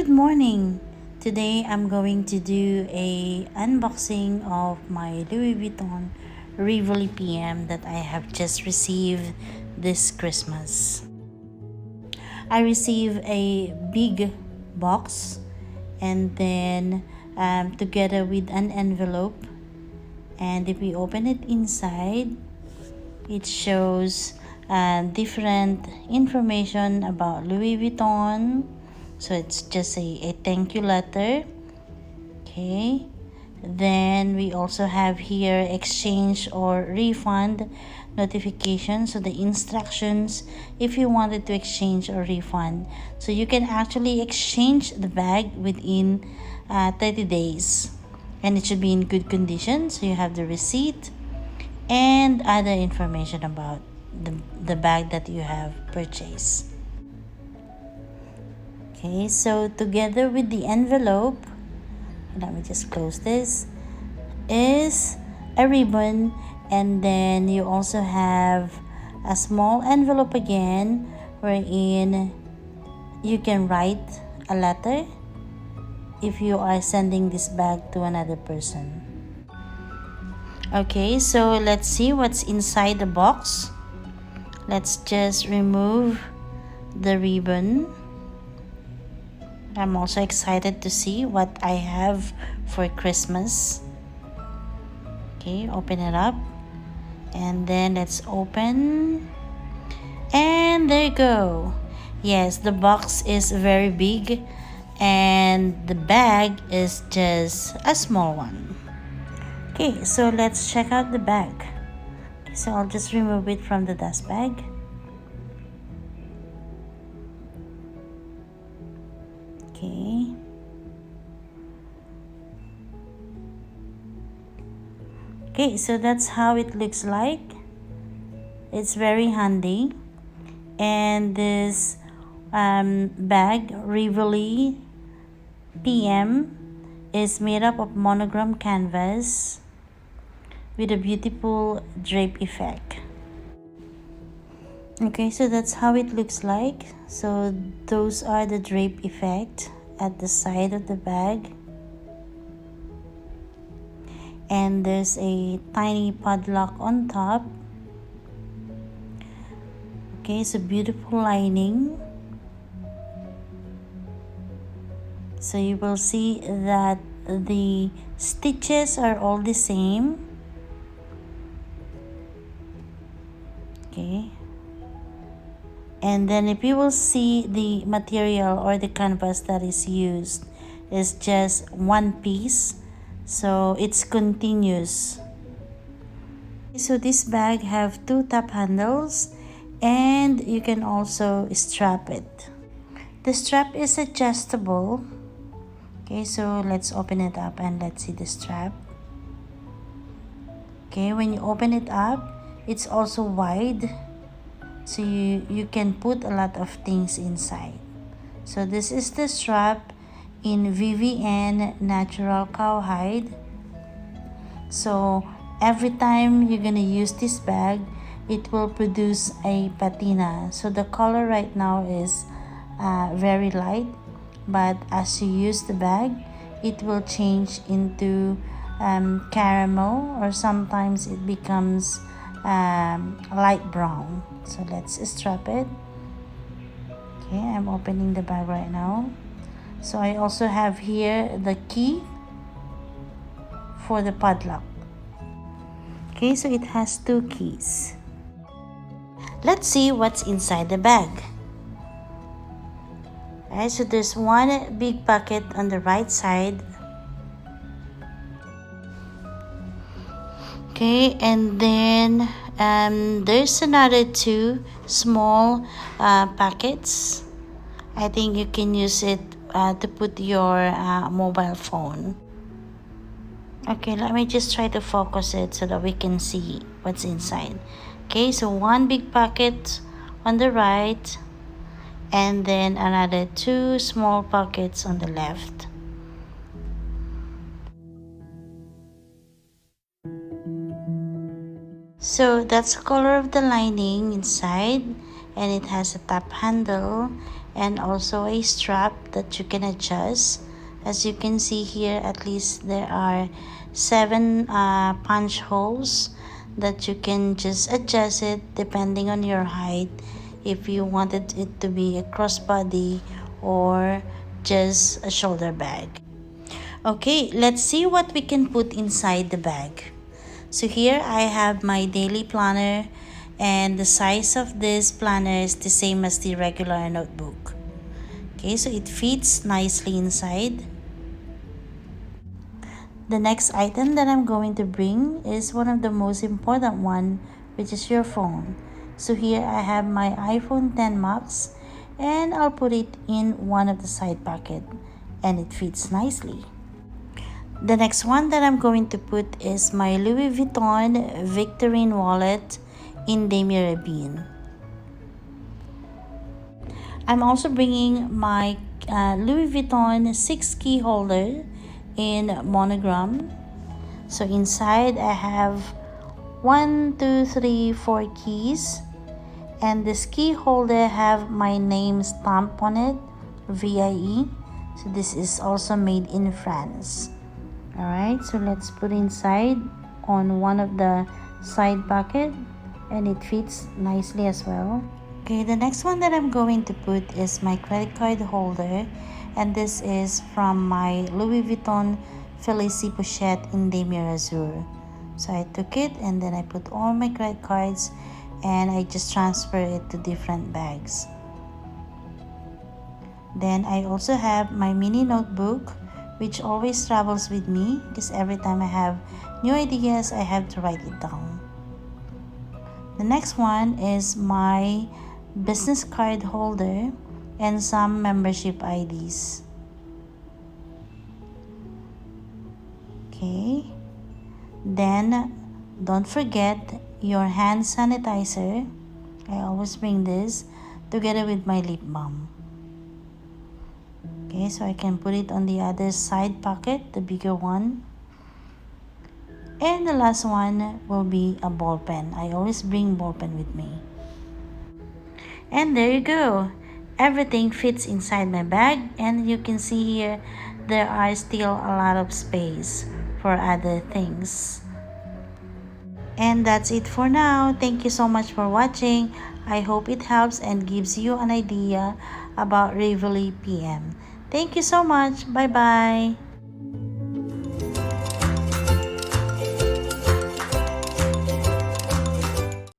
Good morning. Today I'm going to do a unboxing of my Louis Vuitton Rivoli PM that I have just received this Christmas. I received a big box and then together with an envelope, and if we open it inside, it shows different information about Louis Vuitton. So it's just a thank you letter. Okay, then we also have here exchange or refund notification, so the instructions if you wanted to exchange or refund. So you can actually exchange the bag within 30 days and it should be in good condition. So you have the receipt and other information about the bag that you have purchased. Okay, so together with the envelope, let me just close this, is a ribbon, and then you also have a small envelope again wherein you can write a letter if you are sending this bag to another person. Okay, so let's see what's inside the box. Let's just remove the ribbon. I'm also excited to see what I have for Christmas. Okay, open it up. And then let's open. And there you go. Yes, the box is very big and the bag is just a small one. Okay, so let's check out the bag. Okay, so I'll just remove it from the dust bag. Okay, so that's how it looks like. It's very handy. And this bag, Rivoli PM, is made up of monogram canvas with a beautiful drape effect. Okay, so that's how it looks like. So those are the drape effect at the side of the bag. And there's a tiny padlock on top. Okay, so beautiful lining. So you will see that the stitches are all the same. Okay. And then if you will see the material or the canvas that is used is just one piece. So it's continuous. So this bag have two top handles and you can also strap it. The strap is adjustable. Okay, so let's open it up and let's see the strap. Okay, when you open it up, it's also wide. So you can put a lot of things inside. So this is the strap in VVN natural cowhide. So every time you're gonna use this bag, it will produce a patina. So the color right now is very light, but as you use the bag, it will change into caramel, or sometimes it becomes light brown. So let's strap it. Okay, I'm opening the bag right now. So I also have here the key for the padlock. Okay, so it has two keys. Let's see what's inside the bag. Alright, so there's one big pocket on the right side. Okay, and then there's another two small pockets. I think you can use it to put your mobile phone. Okay, let me just try to focus it so that we can see what's inside. Okay, so one big pocket on the right and then another two small pockets on the left. So that's the color of the lining inside, and it has a top handle and also a strap that you can adjust. As you can see here, at least there are 7 punch holes that you can just adjust it depending on your height, if you wanted it to be a crossbody or just a shoulder bag. Okay, let's see what we can put inside the bag. So here I have my daily planner, and the size of this planner is the same as the regular notebook. Okay, so it fits nicely inside. The next item that I'm going to bring is one of the most important one, which is your phone. So here I have my iPhone 10 Max, and I'll put it in one of the side pocket, and it fits nicely. The next one that I'm going to put is my Louis Vuitton Victorine wallet in demi-rabine. I'm also bringing my Louis Vuitton 6 key holder in monogram. So inside I have 1, 2, 3, 4 keys, and this key holder have my name stamp on it, VIE. So this is also made in France. Alright, so let's put inside on one of the side pocket, and it fits nicely as well. Okay, the next one that I'm going to put is my credit card holder, and this is from my Louis Vuitton Felicie Pochette in demi-azur. So I took it and then I put all my credit cards, and I just transfer it to different bags. Then I also have my mini notebook, which always travels with me because every time I have new ideas, I have to write it down. The next one is my business card holder and some membership IDs. Okay, then don't forget your hand sanitizer. I always bring this together with my lip balm. Okay, so I can put it on the other side pocket, the bigger one. And the last one will be a ball pen. I always bring ball pen with me. And there you go. Everything fits inside my bag, and you can see here there are still a lot of space for other things. And that's it for now. Thank you so much for watching. I hope it helps and gives you an idea about Rivoli PM. Thank you so much. Bye bye.